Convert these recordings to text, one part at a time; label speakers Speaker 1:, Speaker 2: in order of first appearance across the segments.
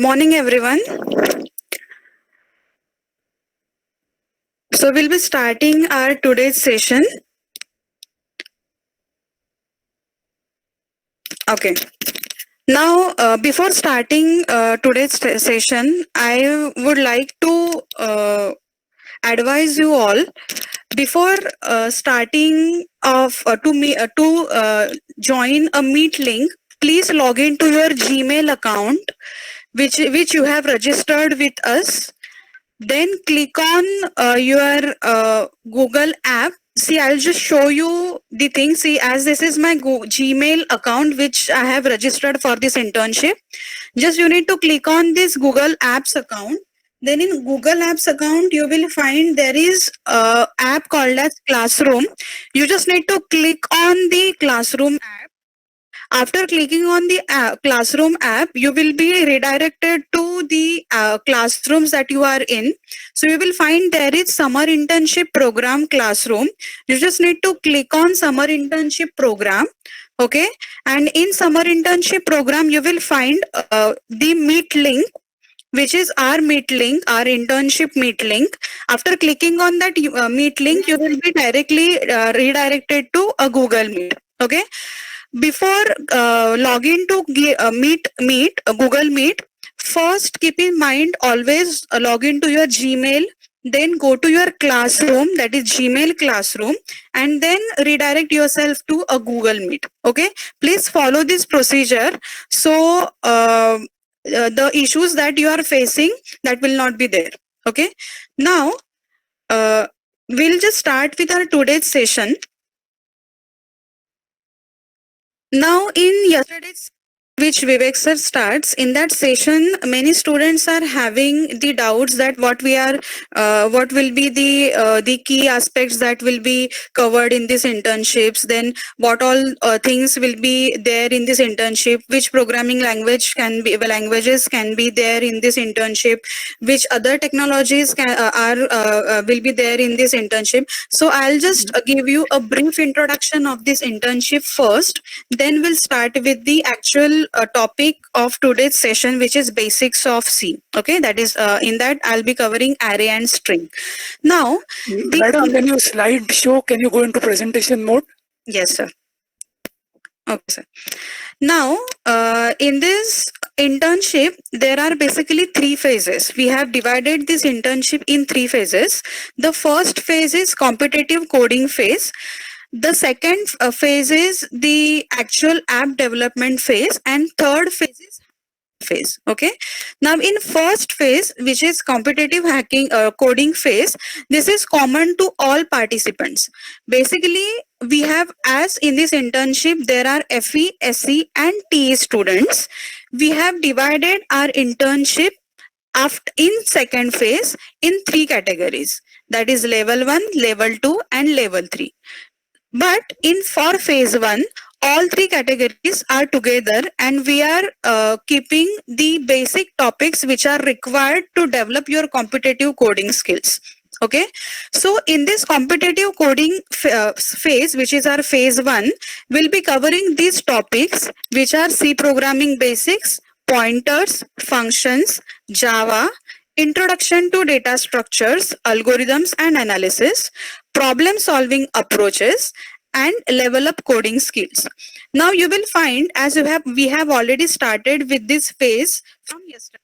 Speaker 1: morning, everyone. So we'll be starting our today's session. Okay. Now, before starting today's session, I would like to advise you all before starting of to join a Meet link. Please log into your Gmail account, which you have registered with us. Then click on your Google app. See, I'll just show you the thing. See, as this is my Gmail account, which I have registered for this internship. Just you need to click on this Google Apps account. Then in Google Apps account, you will find there is a app called as Classroom. You just need to click on the Classroom app. After clicking on the Classroom app, you will be redirected to the classrooms that you are in. So you will find there is Summer Internship Program Classroom. You just need to click on Summer Internship Program. Okay. And in Summer Internship Program, you will find the Meet link, which is our Meet link, our internship Meet link. After clicking on that Meet link, you will be directly redirected to a Google Meet. Okay. Before login to Google Meet, first keep in mind always log into your Gmail, then go to your classroom, that is Gmail classroom, and then redirect yourself to a Google Meet. Okay, please follow this procedure. So the issues that you are facing, that will not be there. Okay, now we'll just start with our today's session. Now, in yesterday's, which Vivek sir starts, in that session, many students are having the doubts that what will be the key aspects that will be covered in these internships. Then, what all things will be there in this internship? Which programming languages can be there in this internship? Which other technologies will be there in this internship? So, I'll just give you a brief introduction of this internship first. Then we'll start with the actual topic of today's session, which is basics of C. Okay, that is in that I'll be covering array and string. Now,
Speaker 2: Madam, can you slide show? Can you go into presentation mode?
Speaker 1: Yes, sir. Okay, sir. Now, in this internship, there are basically 3 phases. We have divided this internship in 3 phases. The first phase is competitive coding phase. The second phase is the actual app development phase, and third phase is phase. Okay, now in first phase, which is competitive hacking coding phase, this is common to all participants. Basically, we have, as in this internship, there are FE, SE and TE students. We have divided our internship after in second phase in 3 categories, that is level 1, level 2 and level 3. But for phase 1, all 3 categories are together, and we are keeping the basic topics which are required to develop your competitive coding skills. Okay, so in this competitive coding phase, which is our phase 1, we'll be covering these topics, which are C programming basics, pointers, functions, Java, introduction to data structures, algorithms and analysis, problem solving approaches, and level up coding skills. Now you will find, as we have already started with this phase from yesterday,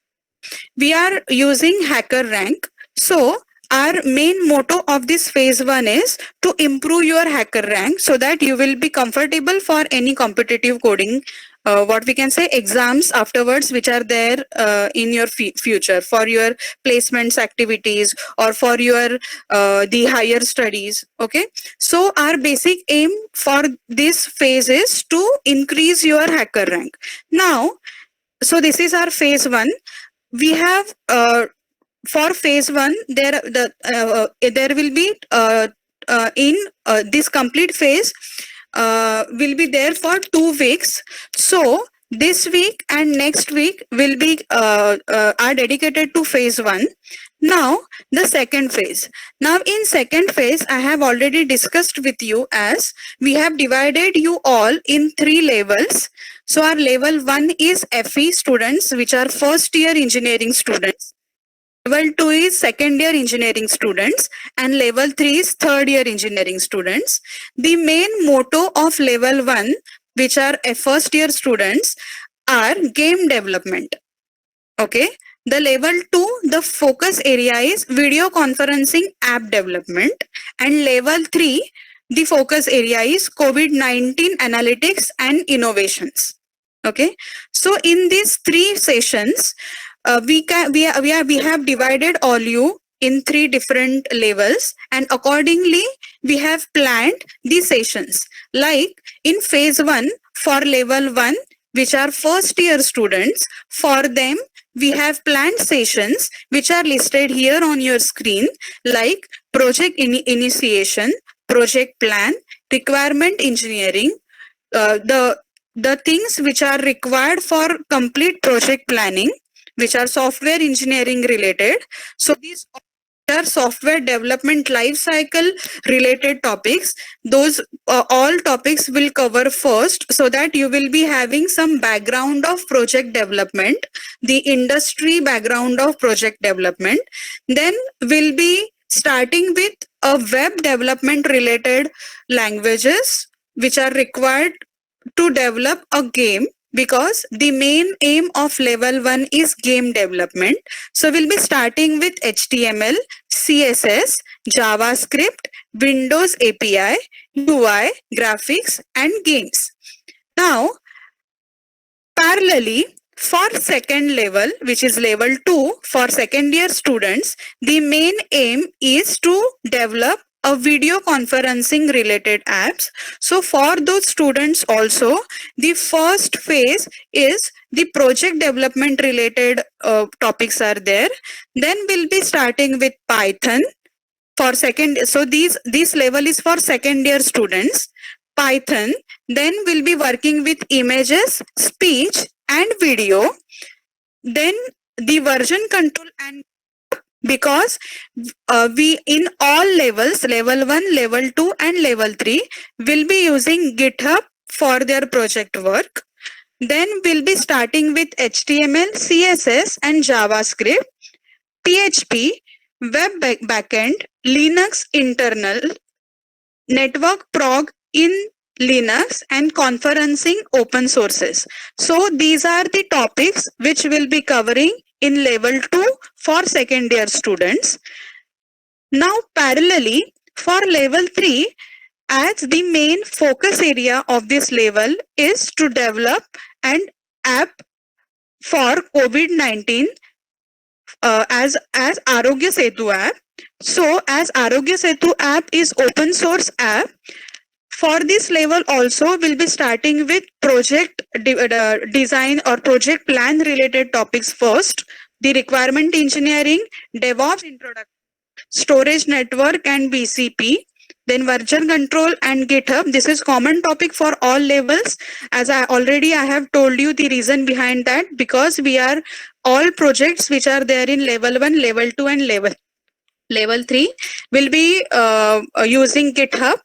Speaker 1: we are using HackerRank. So our main motto of this phase 1 is to improve your HackerRank so that you will be comfortable for any competitive coding what we can say exams afterwards, which are there in your future for your placements activities or for your the higher studies. Okay, so our basic aim for this phase is to increase your HackerRank. Now, so this is our phase 1. We have for phase 1, there will be in this complete phase will be there for 2 weeks. So this week and next week will be are dedicated to phase 1. Now, the second phase. Now, in second phase, I have already discussed with you as we have divided you all in three levels. So, our level 1 is FE students, which are first year engineering students. Level 2 is second year engineering students, and level 3 is third year engineering students. The main motto of level 1, which are a first year students, are game development. Okay. The level 2, the focus area is video conferencing app development. And level 3, the focus area is COVID-19 analytics and innovations. Okay. So in these three sessions, we have divided all you in three different levels, and accordingly we have planned these sessions. Like in phase 1 for level 1, which are first year students, for them we have planned sessions which are listed here on your screen, like project initiation, project plan, requirement engineering, the things which are required for complete project planning, which are software engineering related. So these are software development life cycle related topics. Those all topics will cover first, so that you will be having some background of project development, the industry background of project development. Then we'll be starting with a web development related languages which are required to develop a game, because the main aim of level 1 is game development. So we'll be starting with HTML, CSS, JavaScript, Windows API, UI, graphics, and games. Now, parallelly, for second level, which is level 2 for second year students, the main aim is to develop a video conferencing related apps. So for those students also, the first phase is the project development related topics are there. Then we'll be starting with Python for second. So this level is for second year students. Python. Then we'll be working with images, speech, and video. Then the version control, and because we in all levels, level 1, level 2, and level 3 will be using GitHub for their project work. Then we'll be starting with HTML, CSS, and JavaScript, PHP, web backend, Linux internal, network prog in Linux, and conferencing open sources. So these are the topics which we'll be covering in level 2 for second year students. Now parallelly for level 3, as the main focus area of this level is to develop an app for COVID-19 as Arogya Setu app. So as Arogya Setu app is open source app, for this level also we'll be starting with project design or project plan related topics first, the requirement engineering, DevOps introduction, storage network and BCP, then version control and GitHub. This is common topic for all levels. As I have told you the reason behind that, because we are all projects which are there in level 1, level 2, and level 3 will be using GitHub.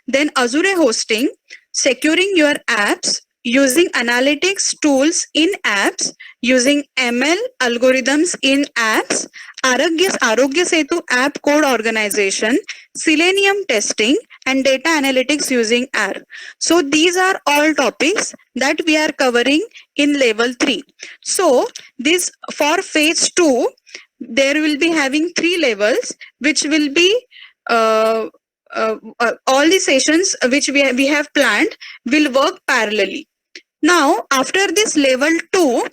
Speaker 1: Then Azure hosting, securing your apps, using analytics tools in apps, using ML algorithms in apps, Arogya Setu app code organization, Selenium testing, and data analytics using R. So these are all topics that we are covering in level 3. So this for phase 2, there will be having 3 levels, which will be all the sessions which we have planned will work parallelly. Now, after this level 2,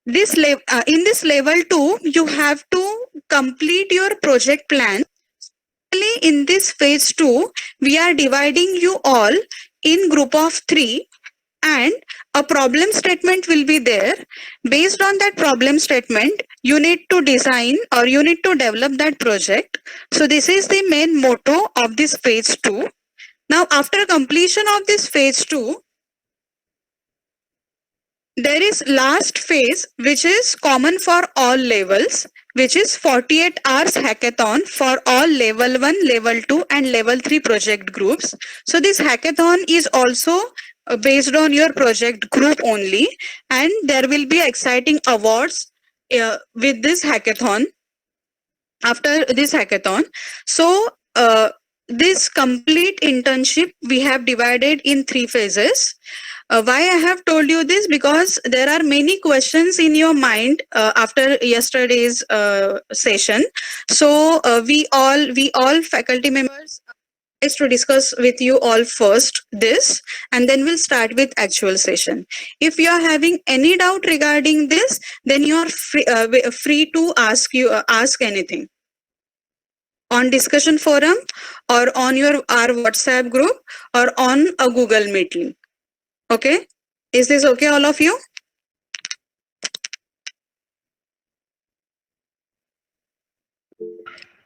Speaker 1: in this level 2, you have to complete your project plan. In this phase 2, we are dividing you all in group of 3, and a problem statement will be there. Based on that problem statement, you need to design or you need to develop that project. So this is the main motto of this phase 2. Now, after completion of this phase 2, there is last phase which is common for all levels, which is 48 hours hackathon for all level 1, level 2 and level 3 project groups. So this hackathon is also based on your project group only, and there will be exciting awards with this hackathon, after this hackathon. So this complete internship we have divided in 3 phases. Why I have told you this? Because there are many questions in your mind after yesterday's session. So we all faculty members is to discuss with you all first this, and then we'll start with actual session. If you are having any doubt regarding this, then you are free to ask anything on discussion forum or on your our WhatsApp group or on a Google Meet link. Okay, is this okay, all of you?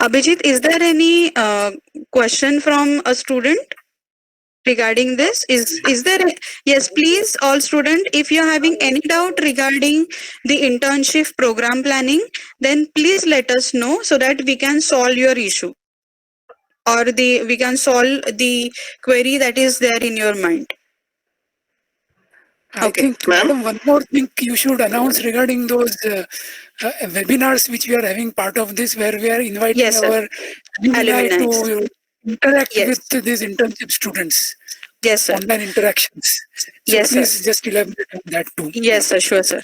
Speaker 1: Abhijit, is there any question from a student regarding this? Is there yes, please, all student, if you are having any doubt regarding the internship program planning, then please let us know so that we can solve your issue, or we can solve the query that is there in your mind.
Speaker 2: I
Speaker 1: Okay.
Speaker 2: think, madam, one more thing you should announce regarding those webinars which we are having part of this, where we are inviting
Speaker 1: Yes, sir.
Speaker 2: our alumni
Speaker 1: Alumni.
Speaker 2: to interact
Speaker 1: Yes.
Speaker 2: with these internship students,
Speaker 1: Yes, sir.
Speaker 2: online interactions. So
Speaker 1: Yes, sir.
Speaker 2: please just elaborate on that too.
Speaker 1: Yes, sir. Sure, sir.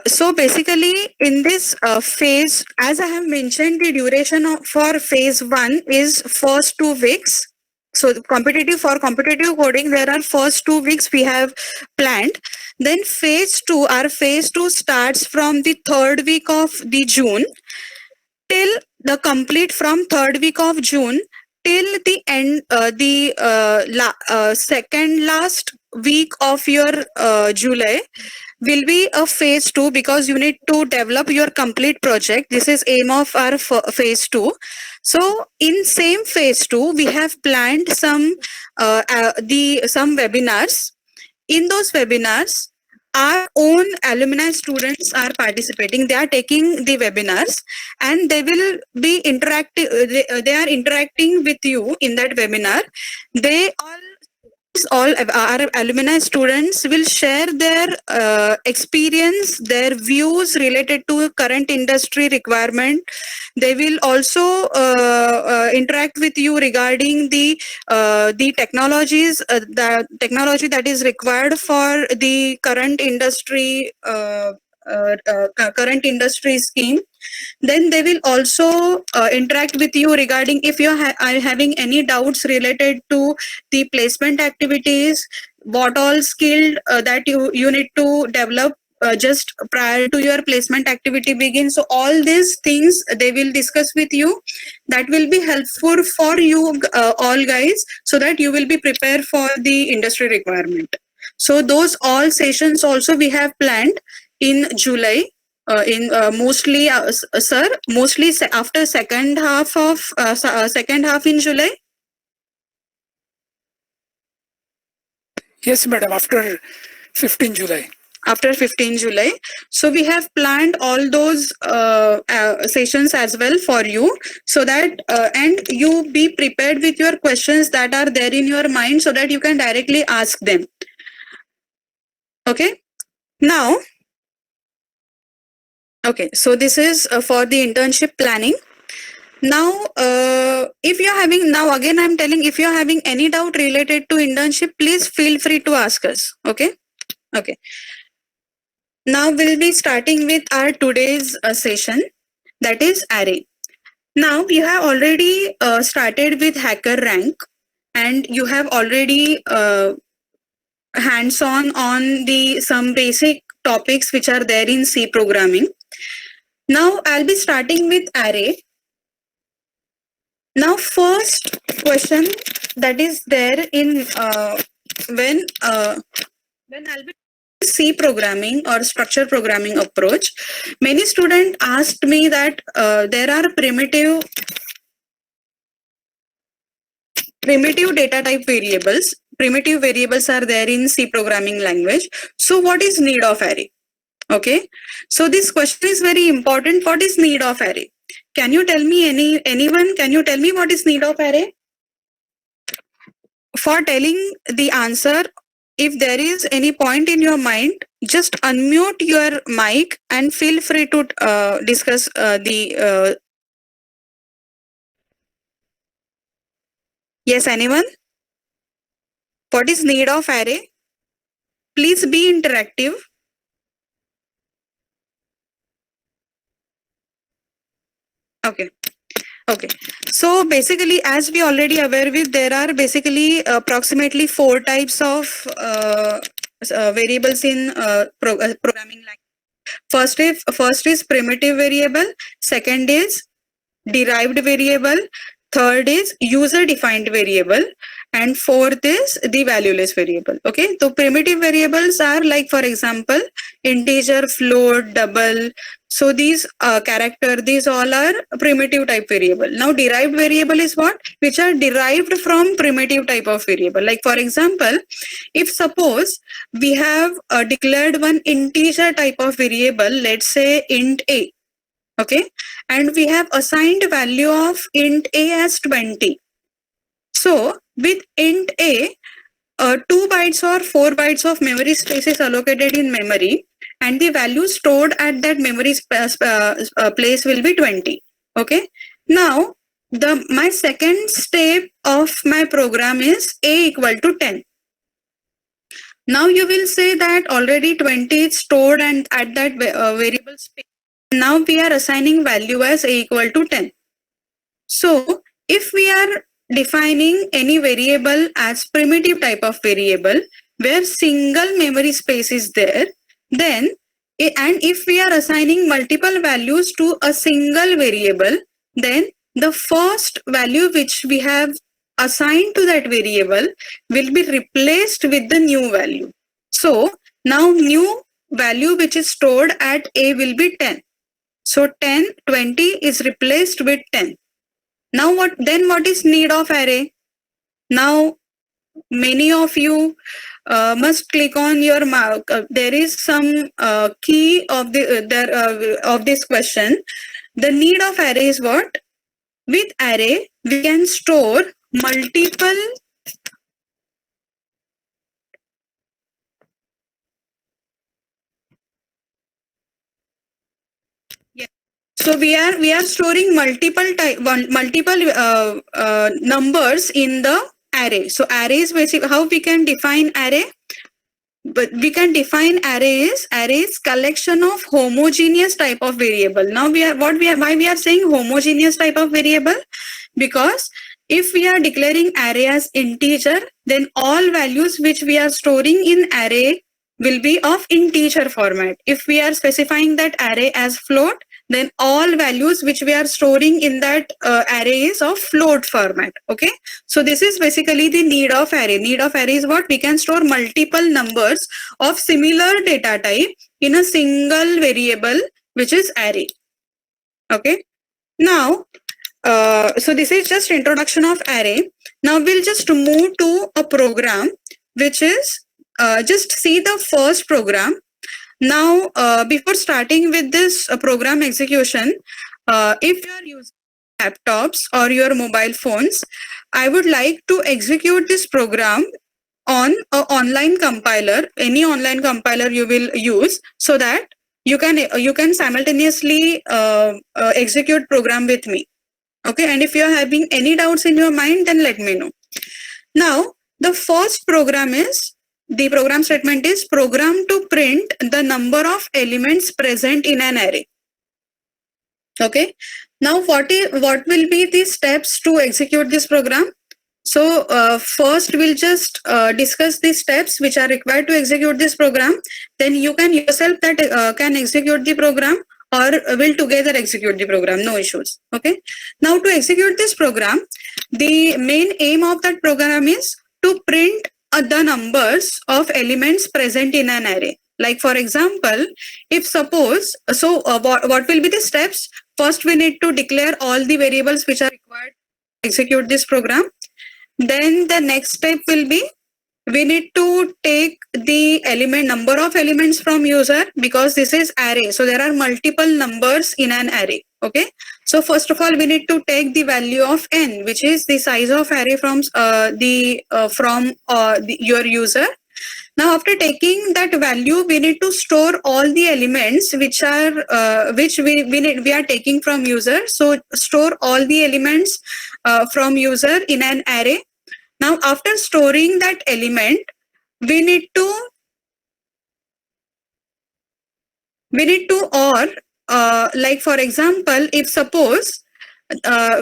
Speaker 1: So basically, in this phase, as I have mentioned, the duration for phase 1 is first 2 weeks. So for competitive coding, there are first 2 weeks we have planned. Then phase 2 starts from the 3rd week of the June till the complete from 3rd week of June till the end, second last week of your July will be a phase 2, because you need to develop your complete project. This is aim of our phase 2. So in same phase 2 we have planned some some webinars. In those webinars, our own alumni students are participating. They are taking the webinars, and they will be interacting. They are interacting with you in that webinar. They all our alumni students will share their experience, their views related to current industry requirement. They will also interact with you regarding the technologies, the technology that is required for the current industry current industry scheme. Then they will also interact with you regarding if you are having any doubts related to the placement activities, what all skill that you need to develop just prior to your placement activity begins. So all these things they will discuss with you. That will be helpful for you all guys, so that you will be prepared for the industry requirement. So those all sessions also we have planned in July. In mostly sir, mostly after second half of second half in July.
Speaker 2: Yes, madam, after 15 July.
Speaker 1: After 15 July. So we have planned all those sessions as well for you, so that and you be prepared with your questions that are there in your mind, so that you can directly ask them. Okay. Now, okay, so this is for the internship planning. Now, if you're having, now again I'm telling, if you're having any doubt related to internship, please feel free to ask us. Okay. Okay. Now we'll be starting with our today's session, that is array. Now you have already started with HackerRank, and you have already hands-on on the some basic topics which are there in C programming. Now I'll be starting with array. Now first question that is there in when I'll be C programming or structure programming approach, many students asked me that there are primitive data type variables primitive variables are there in C programming language. So what is need of array? Okay, so this question is very important. What is need of array? Can you tell me, anyone, can you tell me what is need of array? For telling the answer, if there is any point in your mind, just unmute your mic and feel free to discuss the yes, anyone? What is need of array? Please be interactive. Okay. Okay. So basically, as we already aware with, there are basically approximately 4 types of variables in programming language. First is primitive variable. Second is derived variable. Third is user defined variable, and fourth is the valueless variable. Okay, so primitive variables are like, for example, integer, float, double. So these character, these all are primitive type variable. Now derived variable is what? Which are derived from primitive type of variable. Like, for example, if suppose we have declared one integer type of variable, let's say int a. Okay, and we have assigned value of int a as 20. So with int a, 2 bytes or 4 bytes of memory space is allocated in memory, and the value stored at that memory place will be 20. Okay, now my second step of my program is a equal to 10. Now you will say that already 20 is stored and at that variable space. Now we are assigning value as a equal to 10. So if we are defining any variable as primitive type of variable where single memory space is there, then and if we are assigning multiple values to a single variable, then the first value which we have assigned to that variable will be replaced with the new value. So now new value which is stored at a will be 10. So 20 is replaced with 10. Now what is need of array? Now many of you must click on your mark. There is some key of of this question. The need of array is what? With array we can store multiple So we are storing multiple numbers in the array. So array is basically how we can define array. But we can define arrays collection of homogeneous type of variable. Now why we are saying homogeneous type of variable? Because if we are declaring array as integer, then all values which we are storing in array will be of integer format. If we are specifying that array as float, then all values which we are storing in that array is of float format. Okay, so this is basically the need of array. Need of array is what? We can store multiple numbers of similar data type in a single variable, which is array. Okay, now so this is just introduction of array. Now we'll just move to a program which is just see the first program. Now, before starting with this program execution, if you are using laptops or your mobile phones, I would like to execute this program on an online compiler, any online compiler you will use, so that you can simultaneously execute program with me. Okay, and if you are having any doubts in your mind, then let me know. Now, the first program is, the program statement is program to print the number of elements present in an array. Okay. Now what will be the steps to execute this program? So first we'll just discuss the steps which are required to execute this program. Then you can yourself that can execute the program, or will together execute the program, no issues. Okay. Now to execute this program, the main aim of that program is to print the numbers of elements present in an array. Like for example, if suppose, so what will be the steps? First we need to declare all the variables which are required to execute this program. Then the next step will be we need to take the element number of elements from user, because this is array, so there are multiple numbers in an array. Okay, so first of all we need to take the value of n, which is the size of array from your user. Now after taking that value, we need to store all the elements which are we are taking from user. So store all the elements from user in an array. Now after storing that element, we need to or like for example, if suppose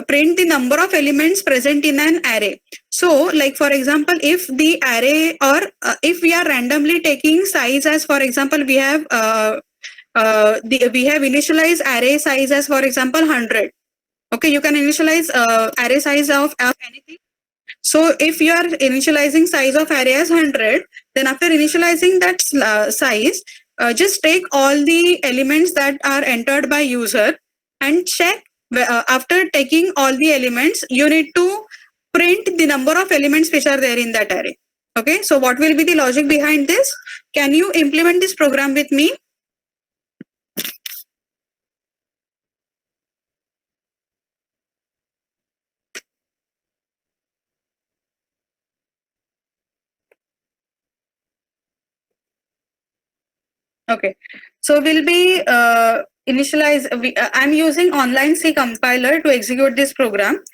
Speaker 1: print the number of elements present in an array. So like for example, if the array or if we are randomly taking size as, for example, we have we have initialized array size as, for example, 100. Okay, you can initialize array size of anything. So if you are initializing size of array as 100, then after initializing that size, just take all the elements that are entered by user and check. After taking all the elements, you need to print the number of elements which are there in that array. Okay, so what will be the logic behind this? Can you implement this program with me? Okay, so we'll be I'm using online C compiler to execute this program.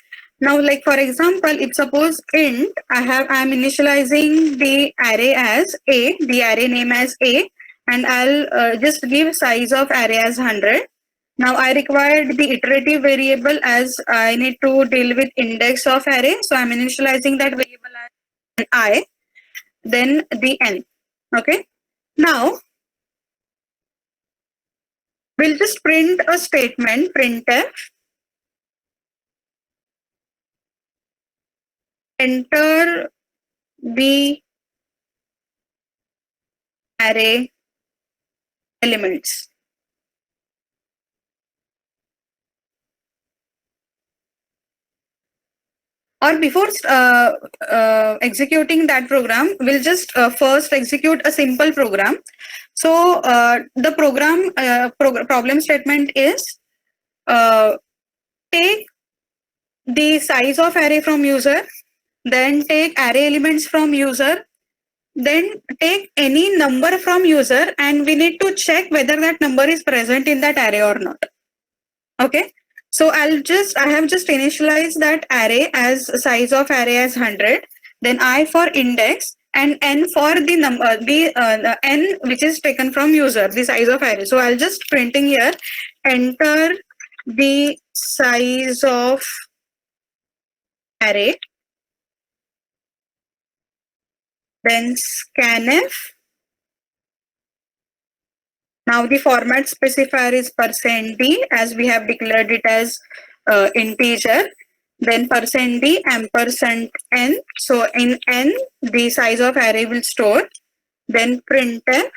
Speaker 1: Now, like for example, if suppose int, I'm initializing the array as a, the array name as a, and I'll just give size of array as 100. Now I required the iterative variable as I need to deal with index of array. So I'm initializing that variable as I, then the n. Okay. Now we'll just print a statement, printf, enter the array elements. Or before executing that program, we'll just first execute a simple program. So the program problem statement is take the size of array from user, then take array elements from user, then take any number from user, and we need to check whether that number is present in that array or not. Okay, so I have just initialized that array as size of array as 100, then I for index, and n for the number, the n which is taken from user, the size of array. So I'll just printing here, enter the size of array, then scanf. Now the format specifier is %d, as we have declared it as integer. Then %d ampersand n. So in n, the size of array will store. Then printf,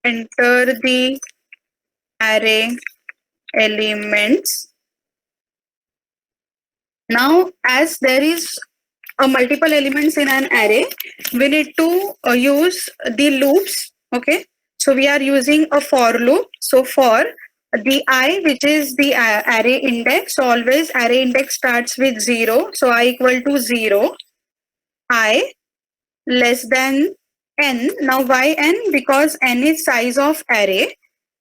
Speaker 1: enter the array elements. Now, as there is multiple elements in an array, we need to use the loops. Okay, so we are using a for loop. So for the I, which is the array index, so always array index starts with 0. So I equal to 0, I less than n. Now why n? Because n is size of array.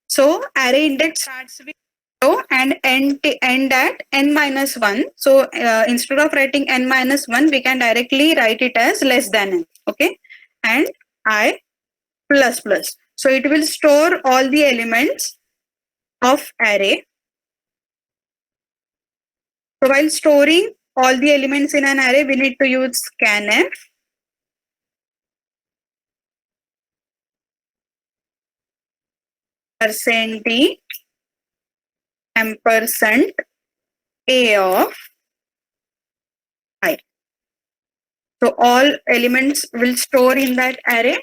Speaker 1: So array index starts with 0 and end at n minus 1. So instead of writing n minus 1, we can directly write it as less than n. Okay, and I plus plus. So it will store all the elements of array. So while storing all the elements in an array, we need to use scanf. %d ampersand a of I. So all elements will store in that array.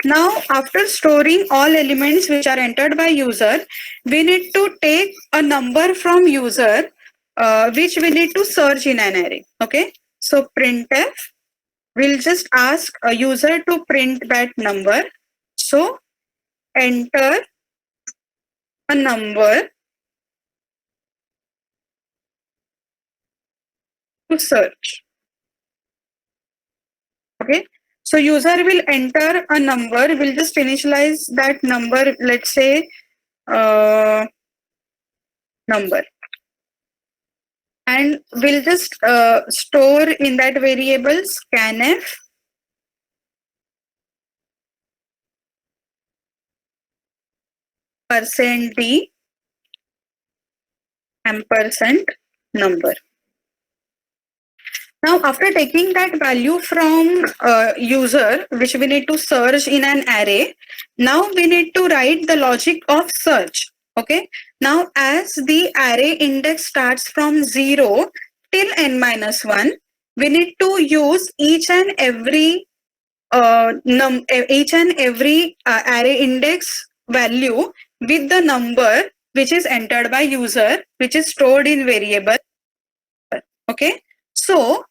Speaker 1: Now, after storing all elements which are entered by user, we need to take a number from user, which we need to search in an array. Okay. So printf will just ask a user to print that number. So enter a number to search. Okay. So user will enter a number, will just initialize that number, let's say number. And we'll just store in that variable scanf %d ampersand number. Now, after taking that value from user, which we need to search in an array, now we need to write the logic of search. Okay. Now, as the array index starts from 0 till n minus 1, we need to use each and every array index value with the number which is entered by user, which is stored in variable. Okay. So,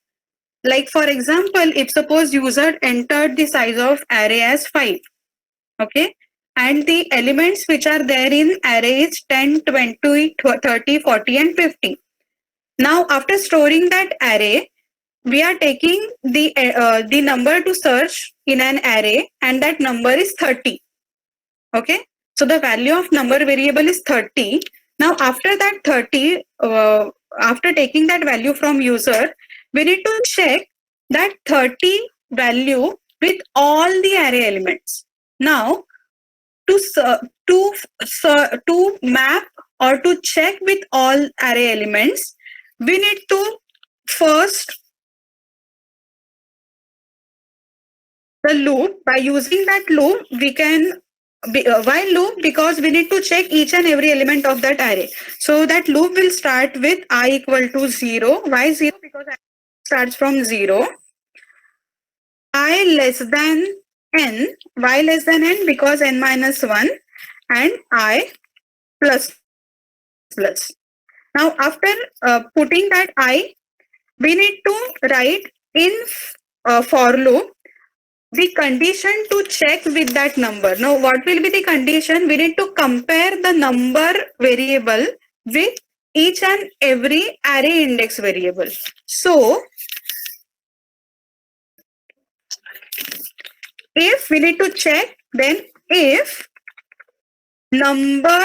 Speaker 1: like for example, if suppose user entered the size of array as 5, okay, and the elements which are there in array is 10, 20, 30, 40 and 50. Now, after storing that array, we are taking the number to search in an array, and that number is 30. Okay, so the value of number variable is 30. Now, after that 30, after taking that value from user, we need to check that 30 value with all the array elements. Now, to map or to check with all array elements, we need to first the loop. By using that loop, we can while loop, because we need to check each and every element of that array. So that loop will start with I equal to 0. Why 0? Because I starts from 0. I less than n. Y less than n? Because n minus 1. And I plus plus. Now, after putting that I, we need to write in for loop the condition to check with that number. Now, what will be the condition? We need to compare the number variable with each and every array index variable. So, if we need to check, then if number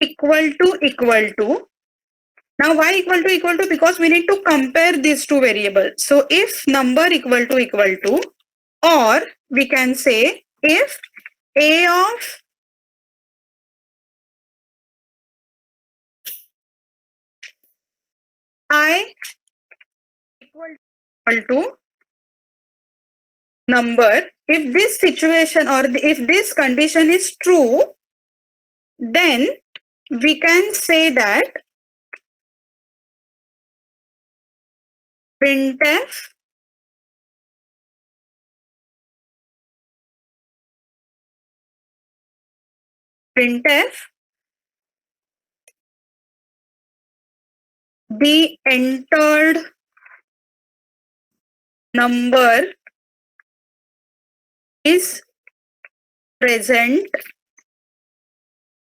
Speaker 1: equal to, now why equal to? Because we need to compare these two variables. So if number equal to, or we can say if a of I equal to number, if this situation or if this condition is true, then we can say that printf the entered number is present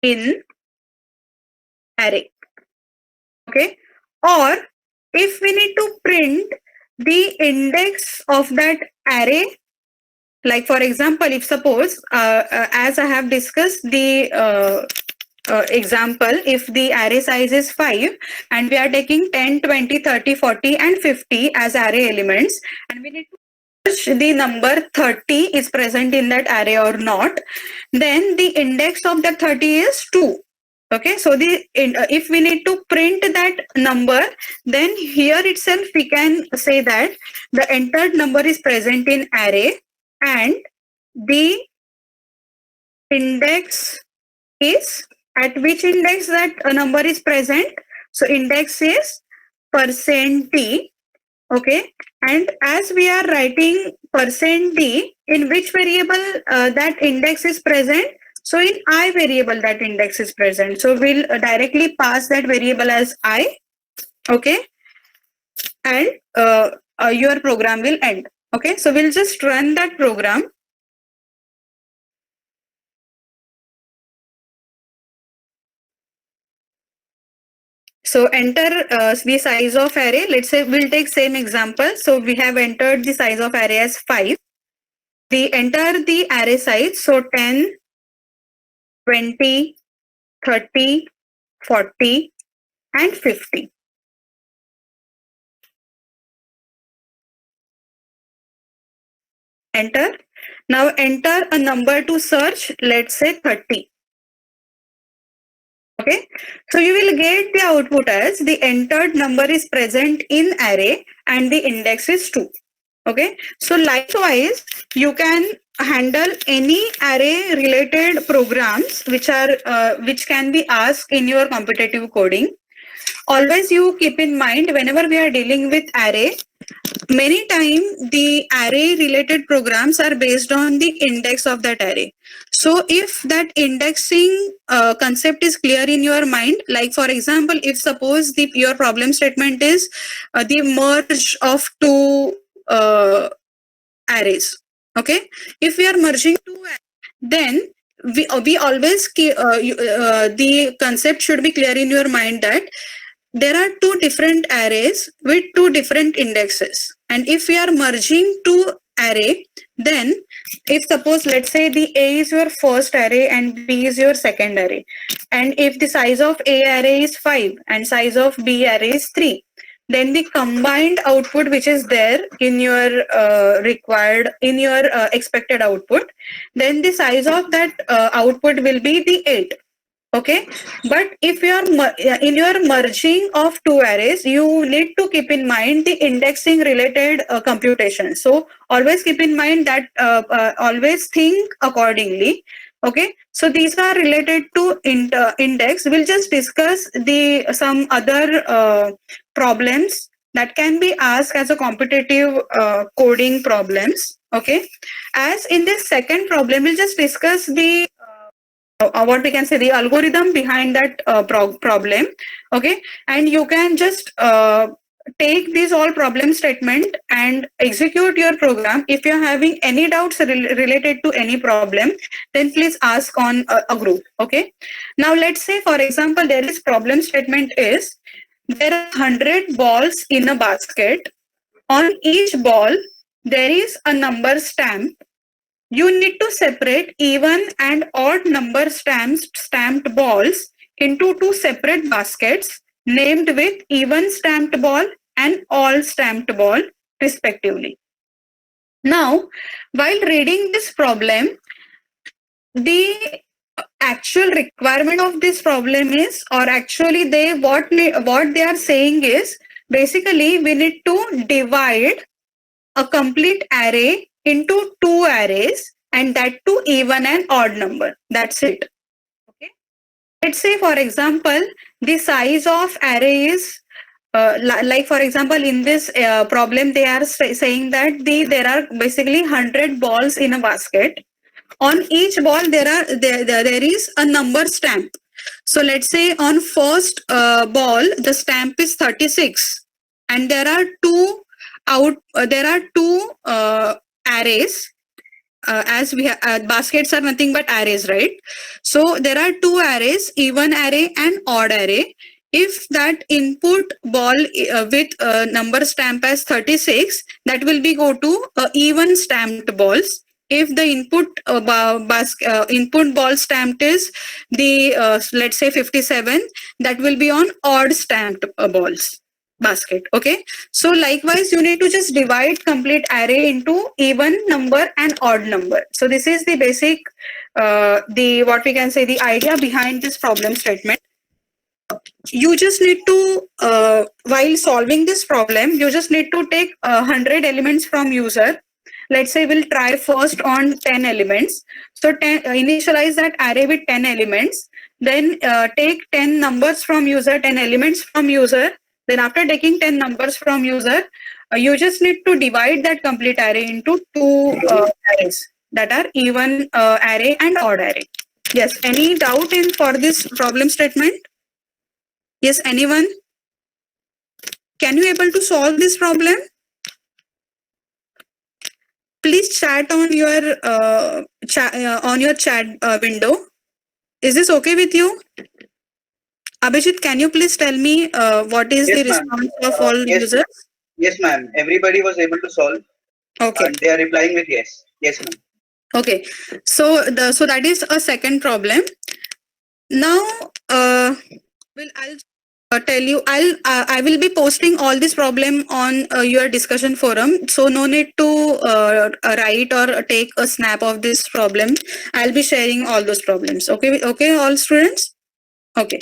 Speaker 1: in array. Okay. Or if we need to print the index of that array, like for example, if suppose as I have discussed the example, if the array size is 5 and we are taking 10, 20, 30, 40 and 50 as array elements, and we need to search the number 30 is present in that array or not, then the index of that 30 is 2. Okay, so if we need to print that number, then here itself we can say that the entered number is present in array and the index is, at which index that number is present. So index is %t, Okay, and as we are writing %d, in which variable that index is present? So in I variable that index is present. So we'll directly pass that variable as I. Okay, and your program will end. Okay, so we'll just run that program. So enter the size of array. Let's say we'll take same example. So we have entered the size of array as 5. We enter the array size. So 10, 20, 30, 40, and 50. Enter. Now enter a number to search. Let's say 30. Okay, so you will get the output as the entered number is present in array and the index is 2. Okay, so likewise you can handle any array related programs which can be asked in your competitive coding. Always you keep in mind, whenever we are dealing with array, many times the array related programs are based on the index of that array. So if that indexing concept is clear in your mind, like for example, if suppose your problem statement is the merge of two arrays. Okay, if we are merging two then we always the concept should be clear in your mind that there are two different arrays with two different indexes, and if we are merging two array, then if suppose let's say the A is your first array and B is your second array, and if the size of A array is 5 and size of B array is 3, then the combined output which is there in your expected output, then the size of that output will be the 8. Okay, but if you are in your merging of two arrays, you need to keep in mind the indexing related computation. So always keep in mind that always think accordingly. Okay, so these are related to index. We'll just discuss the some other problems that can be asked as a competitive coding problems. Okay, as in this second problem, we'll just discuss the what we can say the algorithm behind that problem. Okay, and you can just take this all problem statement and execute your program. If you're having any doubts related to any problem, then please ask on a group. Okay, now let's say for example there is problem statement is there are 100 balls in a basket. On each ball there is a number stamp. You need to separate even and odd number stamped balls into two separate baskets named with even stamped ball and all stamped ball respectively. Now, while reading this problem, the actual requirement of this problem is, or actually what they are saying is, basically we need to divide a complete array into two arrays, and that to even and odd number. That's it. Okay. Let's say for example the size of array is like for example in this problem they are saying that there are basically 100 balls in a basket. On each ball there is a number stamp. So let's say on first ball the stamp is 36, and there are two arrays. As we have baskets are nothing but arrays, right? So there are two arrays, even array and odd array. If that input ball with number stamp as 36, that will be go to even stamped balls. If the input ball stamped is the let's say 57, that will be on odd stamped balls basket. Okay, so likewise you need to just divide complete array into even number and odd number. So this is the basic the what we can say the idea behind this problem statement. You just need to while solving this problem you just need to take 100 elements from user. Let's say we'll try first on 10 elements. So initialize that array with 10 elements, then take 10 numbers from user, 10 elements from user. Then after taking 10 numbers from user, You just need to divide that complete array into two arrays that are even array and odd array. Yes, any doubt in for this problem statement? Yes, anyone? Can you able to solve this problem? Please chat on your chat window. Is this okay with you? Abhijit, can you please tell me what is the
Speaker 3: Yes, ma'am.
Speaker 1: response of all
Speaker 3: Yes,
Speaker 1: users?
Speaker 3: yes, ma'am. Everybody was able to solve,
Speaker 1: Okay.
Speaker 3: and they are replying with yes. Yes, ma'am.
Speaker 1: Okay. So that is a second problem. Now, I'll tell you. I will be posting all this problem on your discussion forum. So no need to write or take a snap of this problem. I'll be sharing all those problems. Okay. Okay, all students. Okay.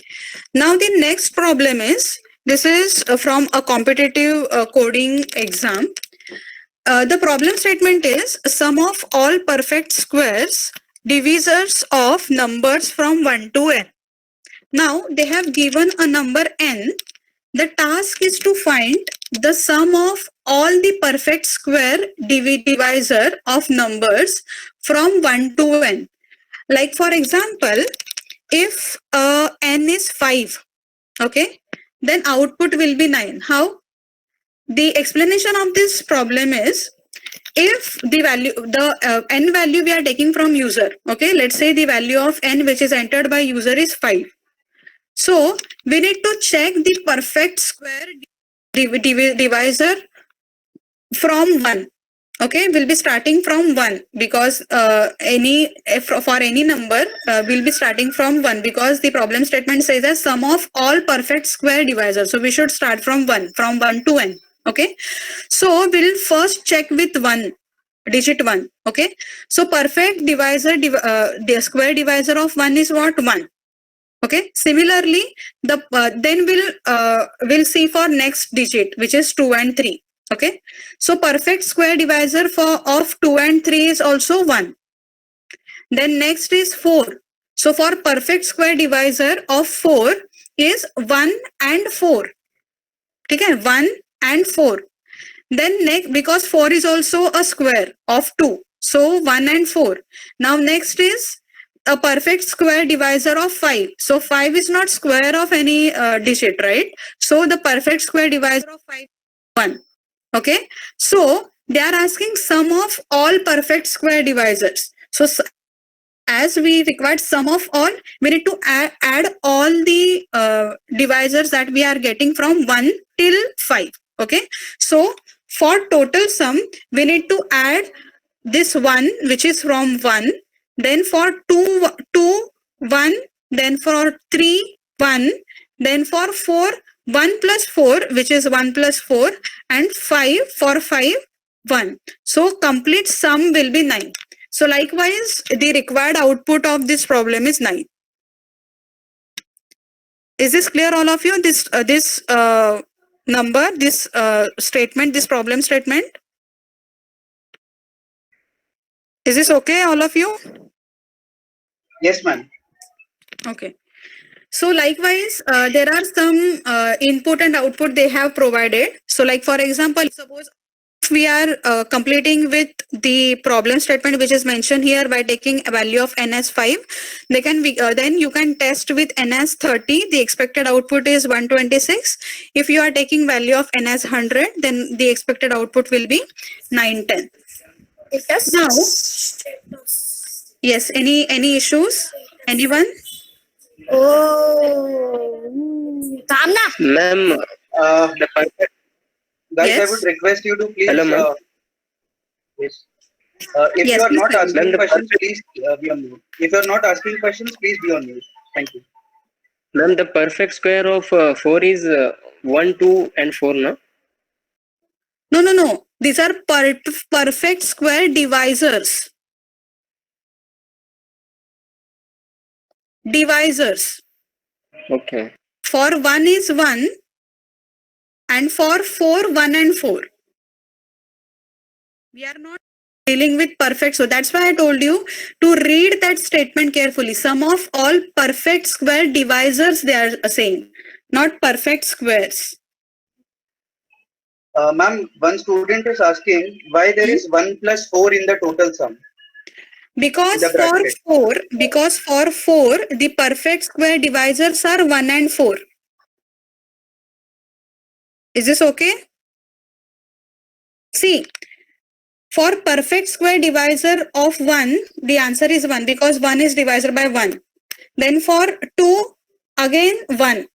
Speaker 1: Now the next problem is, this is from a competitive coding exam. The problem statement is sum of all perfect squares, divisors of numbers from 1 to n. Now they have given a number n. The task is to find the sum of all the perfect square divisor of numbers from 1 to n. Like for example, if n is 5, okay, then output will be 9. How? The explanation of this problem is, if the value, the n value we are taking from user, okay, let's say the value of n which is entered by user is 5. So we need to check the perfect square divisor from 1. Okay, we'll be starting from 1 because for any number we'll be starting from 1 because the problem statement says that sum of all perfect square divisors. So we should start from 1 to n. Okay, so we'll first check with 1 digit 1. Okay, so perfect divisor, the square divisor of 1 is what? 1. Okay, similarly the then we'll see for next digit, which is 2 and 3. Okay, so perfect square divisor of 2 and 3 is also 1. Then next is 4. So for perfect square divisor of 4 is 1 and 4. Okay, 1 and 4. Then next, because 4 is also a square of 2, so 1 and 4. Now next is a perfect square divisor of 5. So 5 is not square of any digit, right? So the perfect square divisor of 5 is 1. Okay, so they are asking sum of all perfect square divisors. So as we required sum of all, we need to add all the divisors that we are getting from 1 till 5. Okay, so for total sum, we need to add this 1 which is from 1, then for 2, 1, then for 3, 1, then for 4, 1 plus 4 which is 1 plus 4, and 5 for 5, 1. So complete sum will be 9. So likewise, the required output of this problem is 9. Is this clear, all of you? This number, this statement, this problem statement. Is this okay, all of you?
Speaker 3: Yes, ma'am.
Speaker 1: Okay. So likewise, there are some input and output they have provided. So like for example, suppose we are completing with the problem statement which is mentioned here by taking a value of n as 5, they can be, then you can test with n as 30. The expected output is 126. If you are taking value of n as 100, then the expected output will be 910. Now, yes, any issues? Anyone?
Speaker 4: Ma'am,
Speaker 3: Uh,
Speaker 4: the perfect.
Speaker 3: guys,
Speaker 1: Yes.
Speaker 3: I would request you to please.
Speaker 4: Hello, ma'am.
Speaker 3: Yes. If
Speaker 1: Yes,
Speaker 3: you are
Speaker 1: please
Speaker 3: not
Speaker 1: tell me.
Speaker 3: asking
Speaker 4: Ma'am, the
Speaker 3: questions,
Speaker 4: perfect.
Speaker 3: please be on mute. If you are not asking questions, please be on mute. Thank you.
Speaker 4: Ma'am, the perfect square of 4 is 1, 2, and 4, no?
Speaker 1: No. These are perfect square divisors. Divisors.
Speaker 4: Okay.
Speaker 1: For 1 is 1, and for 4, 1 and 4. We are not dealing with perfect. So that's why I told you to read that statement carefully. Sum of all perfect square divisors they are saying, not perfect squares.
Speaker 3: Ma'am, one student is asking why there is 1 plus 4 in the total sum.
Speaker 1: Because
Speaker 3: The bracket.
Speaker 1: for 4, the perfect square divisors are 1 and 4. Is this okay? See, for perfect square divisor of 1, the answer is 1 because 1 is divisor by 1. Then for 2, again 1.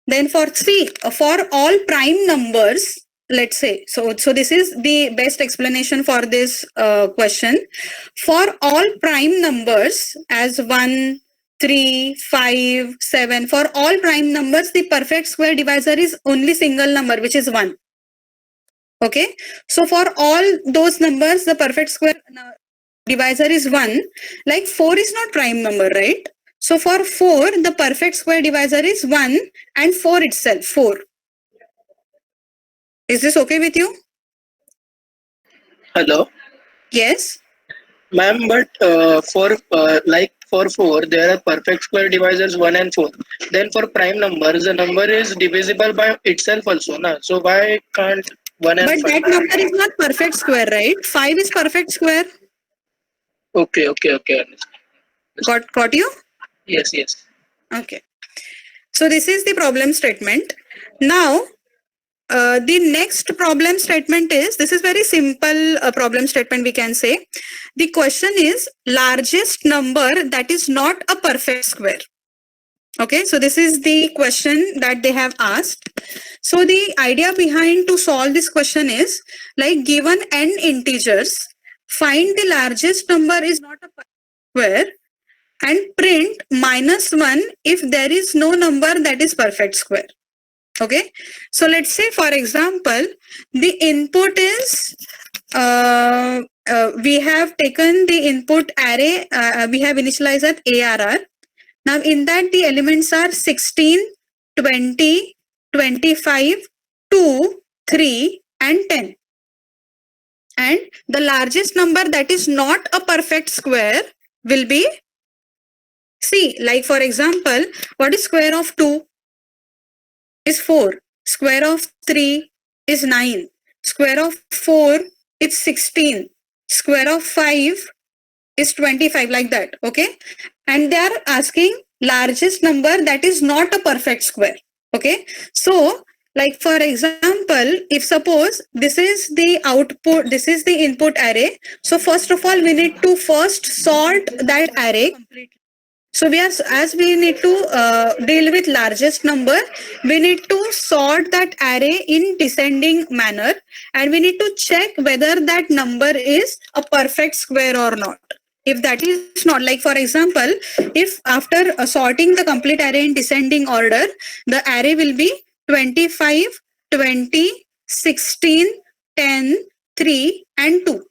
Speaker 1: Then for 3, for all prime numbers, let's say, so this is the best explanation for this question. For all prime numbers as 1, 3, 5, 7, for all prime numbers, the perfect square divisor is only single number, which is 1. Okay, so for all those numbers, the perfect square divisor is 1. Like 4 is not prime number, right? So for 4, the perfect square divisor is 1 and 4 itself, 4. Is this okay with you?
Speaker 5: Hello,
Speaker 1: Yes.
Speaker 5: ma'am. But for 4, there are perfect square divisors 1 and 4. Then for prime numbers, the number is divisible by itself also, na? So why can't 1 and
Speaker 1: But
Speaker 5: 5?
Speaker 1: that number is not perfect square, right? 5 is perfect square.
Speaker 5: Okay. Understand.
Speaker 1: Got you?
Speaker 5: Yes.
Speaker 1: Okay. So this is the problem statement. Now, the next problem statement is, this is very simple problem statement we can say. The question is largest number that is not a perfect square. Okay, so this is the question that they have asked. So the idea behind to solve this question is, like, given n integers, find the largest number is not a perfect square and print -1 if there is no number that is perfect square. Okay, so let's say, for example, the input is we have taken the input array, we have initialized at ARR. Now in that the elements are 16, 20, 25, 2, 3 and 10. And the largest number that is not a perfect square will be, see, like for example, what is square of 2? Is 4. Square of 3 is 9. Square of 4 is 16. Square of 5 is 25, like that. Okay, and they are asking largest number that is not a perfect square. Okay, so like for example, if suppose this is the output, this is the input array, so first of all we need to first sort that array completely. So we are, as we need to deal with largest number, we need to sort that array in descending manner, and we need to check whether that number is a perfect square or not. If that is not, like for example, if after sorting the complete array in descending order, the array will be 25, 20, 16, 10, 3 and 2.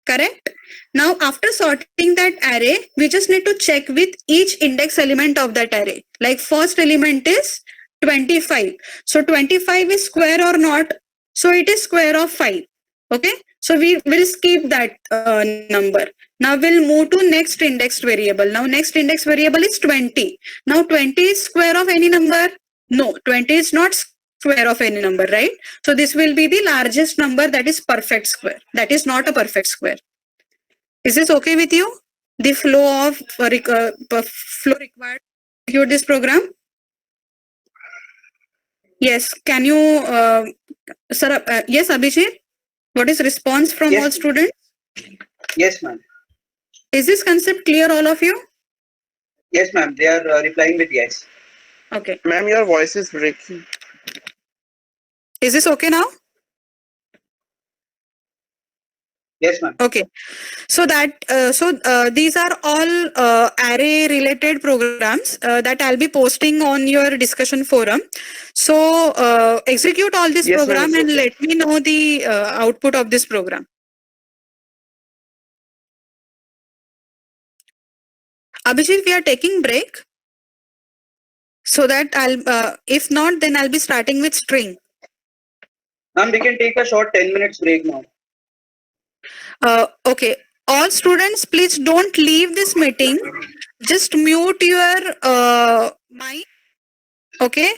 Speaker 1: Correct? Now after sorting that array, we just need to check with each index element of that array. Like first element is 25. So 25 is square or not? So it is square of 5. Okay, so we will skip that number. Now we'll move to next indexed variable. Now next index variable is 20. Now 20 is square of any number? No, 20 is not square of any number, right? So this will be the largest number that is perfect square. That is not a perfect square. Is this okay with you? The flow of flow required to execute this program? Yes. Can you, sir? Yes, Abhijit. What is response from
Speaker 3: Yes.
Speaker 1: all students?
Speaker 3: Yes, ma'am.
Speaker 1: Is this concept clear, all of you?
Speaker 3: Yes, ma'am. They are replying with yes.
Speaker 1: Okay.
Speaker 6: Ma'am, your voice is breaking.
Speaker 1: Is this okay now?
Speaker 3: Yes, ma'am.
Speaker 1: Okay. So that these are all array related programs that I'll be posting on your discussion forum. So execute all this
Speaker 6: Yes, ma'am,
Speaker 1: program
Speaker 6: it's
Speaker 1: and
Speaker 6: okay.
Speaker 1: let me know the output of this program. Abhijit, we are taking break. So that I'll, if not, then I'll be starting with string.
Speaker 3: Ma'am, we can take a short 10 minutes break now.
Speaker 1: Okay. All students, please don't leave this meeting. Just mute your mic Okay,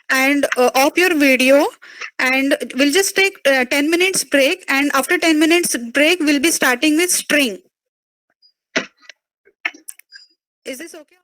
Speaker 1: and off your video, and we'll just take 10 minutes break, and after 10 minutes break we'll be starting with string. Is this okay?